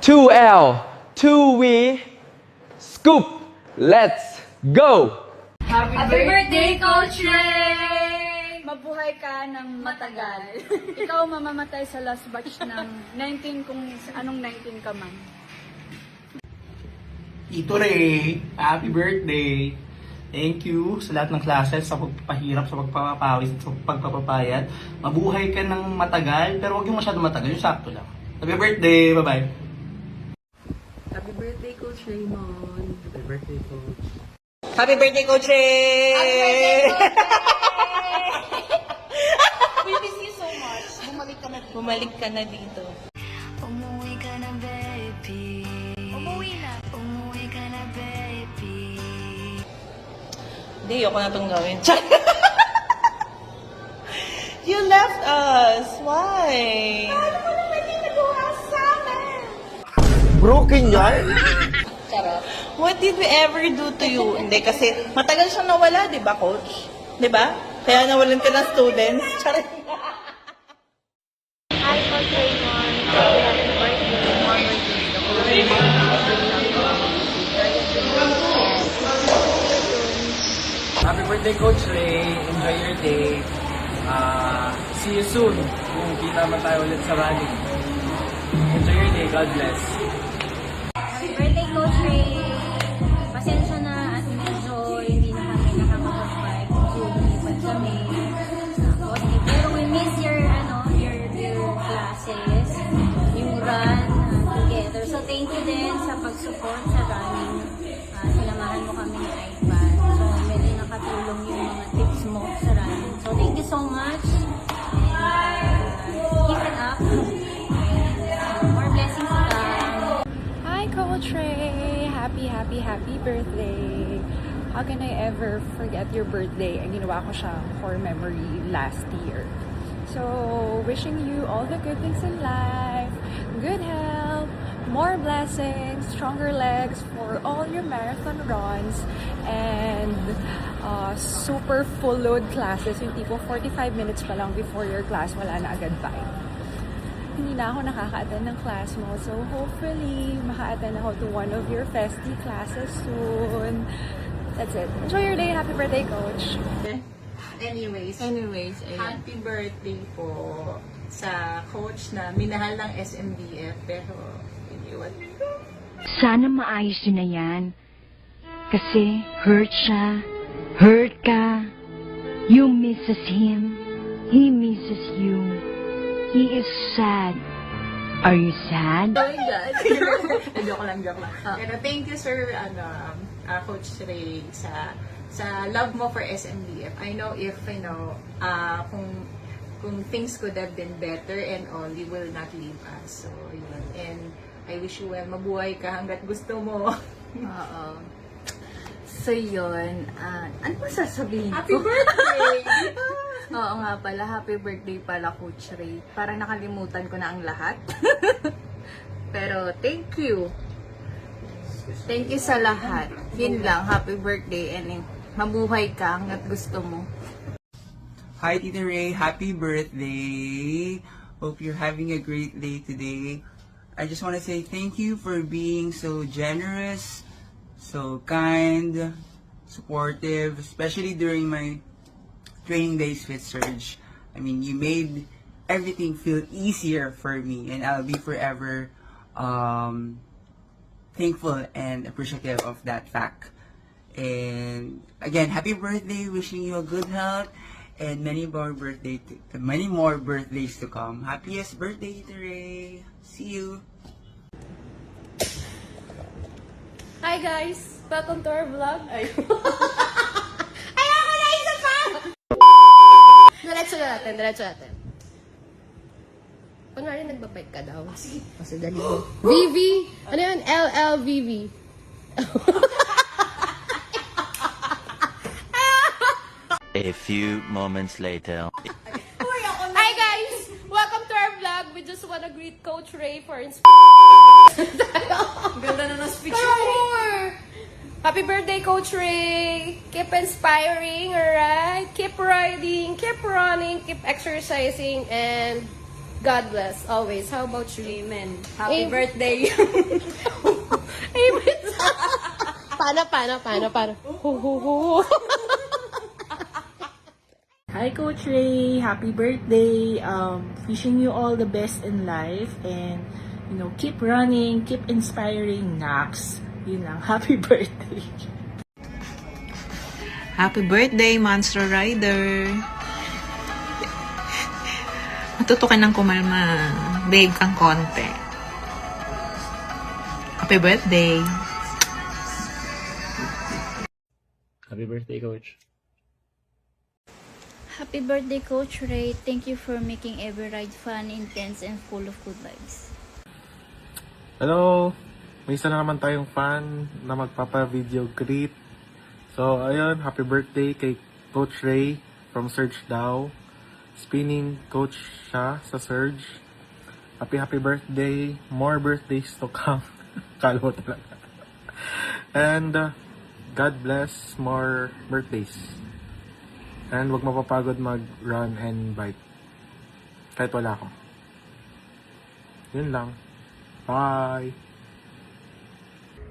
2L, 2V, scoop. Let's go! Happy birthday, Coach Ray! Mabuhay ka ng matagal. Ikaw mamamatay sa last batch ng 19 kung anong 19 ka man. Tito Ray, happy birthday! Thank you sa lahat ng classes, sa pagpapahirap, sa pagpapawis, sa pagpapapayat. Mabuhay ka ng matagal, pero huwag yung masyadong matagal, yung sakto lang. Happy birthday! Bye-bye! Happy birthday, Coach Raymond. Happy birthday, Coach. Happy birthday, Coach Ray! Happy birthday, Coach Ray! We miss you so much. Bumalik ka na dito. Bumalik ka na dito. Umuwi ka na, baby. Umuwi na. Umuwi ka na, baby. Hindi, ayoko na itong gawin. You left us. Why? Ano mo naman yung nagawa sa amin? Broken yan? Charot. What did we ever do to you? Hindi, kasi matagal siyang nawala, di ba, Coach? Di ba? Kaya nawalan ka ng students. Charot. Hi, Coach Raymond. Happy birthday. More birthday. Happy birthday, Coach Ray. Enjoy your day. See you soon. Kung di naman tayo ulit sa rally. Enjoy your day. God bless. Happy birthday, Coach Ray. Pasensya na at medyo hindi na kami nakakapag-bike. Lumipat kami. Tapos, pero we miss your classes, yung run together. So, thank you din sa pag-support sa running. Sinamahan mo kami ni iPad. So, medyo nakatulong yung mga tips mo sa running. So, thank you so much. And keep it up. And more blessings to come. Hi, Coach Ray! Happy birthday! How can I ever forget your birthday? Ang ginawa ko siya for memory last year. So, wishing you all the good things in life, good health, more blessings, stronger legs for all your marathon runs, and super full load classes. Yung tipo 45 minutes pa lang before your class, wala na agad bike. Hindi na ako nakaka-attend ng class mo. So, hopefully, maka-attend ako to one of your festy classes soon. That's it. Enjoy your day. Happy birthday, Coach. Anyways, ayan. Happy birthday po sa coach na minahal ng SMDF, pero iniwan nito. Sana maayos yun na yan. Kasi hurt siya, hurt ka. You misses him, he misses you. He is sad. Are you sad? Oh my God. Joke lang. Pero thank you, sir, Coach Ray, sa love mo for SMDF. I know if, kung things could have been better and all, you will not leave us. So, yun. And I wish you well. Mabuhay ka hanggat gusto mo. Oo. So, yun. Ano pa sasabihin ko? Happy birthday! Oo nga pala. Happy birthday pala, Coach Ray. Parang nakalimutan ko na ang lahat. Pero, thank you. Thank you sa lahat. Yun lang. Happy birthday. And mabuhay ka hanggat gusto mo. Hi, Tita Ray. Happy birthday. Hope you're having a great day today. I just want to say thank you for being so generous, so kind, supportive, especially during my training days with Surge. I mean, you made everything feel easier for me, and I'll be forever thankful and appreciative of that fact. And again, happy birthday! Wishing you a good health and many more birthdays to come. Happiest birthday, Ray! See you. Hi guys! Welcome to our vlog. Ayoko na isa pa! Diretso natin. Kunwari nagbabike ka daw. Sige. Kasi dali mo. VV! Ano yun? LLVV. A few moments later. Hi guys! Welcome to our vlog. We just wanna greet Coach Ray for Ganda na ng speech. Happy birthday, Coach Ray! Keep inspiring, alright? Keep riding, keep running, keep exercising, and God bless, always. How about you? Amen. Happy Amen. birthday. Amen. Paano? Hi Coach Ray, happy birthday. Wishing you all the best in life and keep running, keep inspiring Nax. Yun lang, happy birthday. Happy birthday, Monster Rider! Matuto ka ng kumalma. Babe kang konti. Happy birthday! Happy birthday, Coach. Happy birthday, Coach Ray. Thank you for making every ride fun, intense, and full of good vibes. Hello! May isa na naman tayong fan na magpapa-video greet. So, ayun, happy birthday kay Coach Ray from Surge Daw. Spinning coach siya sa Surge. Happy birthday. More birthdays to come. Kala mo talaga. And, God bless more birthdays. And wag mapapagod mag-run and bike. Kahit wala ako. Yun lang. Bye!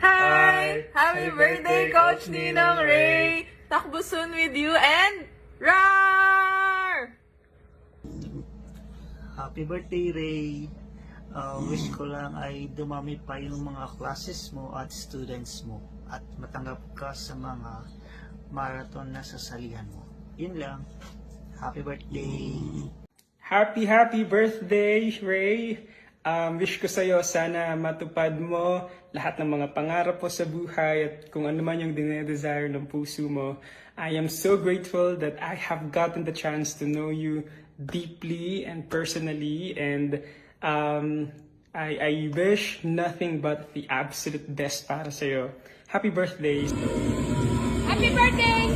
Hi! Happy birthday, Coach Ninong Ray! Takbo soon with you and roar! Happy birthday, Ray! Wish ko lang ay dumami pa yung mga classes mo at students mo at matanggap ka sa mga marathon na sasalihan mo. Yun lang. Happy birthday! Happy birthday, Ray! Wish ko sa'yo sana matupad mo lahat ng mga pangarap mo sa buhay at kung ano man yung dinedesire ng puso mo. I am so grateful that I have gotten the chance to know you deeply and personally, and I wish nothing but the absolute best para sa'yo. Happy birthday! Happy birthday!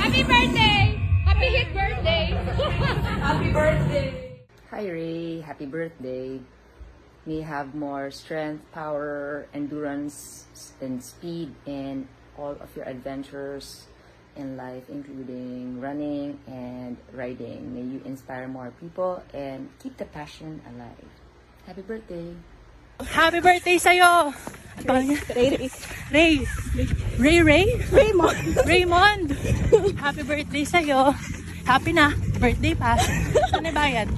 Happy birthday! Happy hit birthday! Happy birthday! Hi Ray, happy birthday. May you have more strength, power, endurance, and speed in all of your adventures in life, including running and riding. May you inspire more people and keep the passion alive. Happy birthday! Happy birthday sa'yo! Raymond! Happy birthday sa'yo! Happy na! Birthday pa! Ano bayad?